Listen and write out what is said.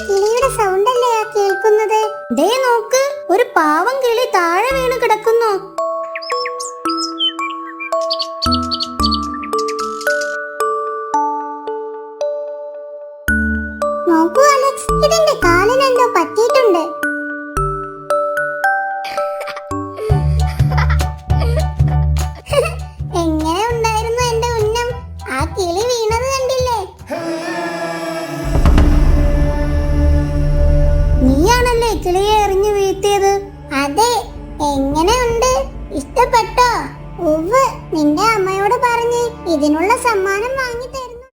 കിളിയുടെ സൗണ്ട് അല്ലേ ആ കേൾക്കുന്നത്? ദേ നോക്ക്, ഒരു പാവം കിളി താഴെ വീണ് കിടക്കുന്നു. നോക്കൂ അലക്സ്, ഇതിന്റെ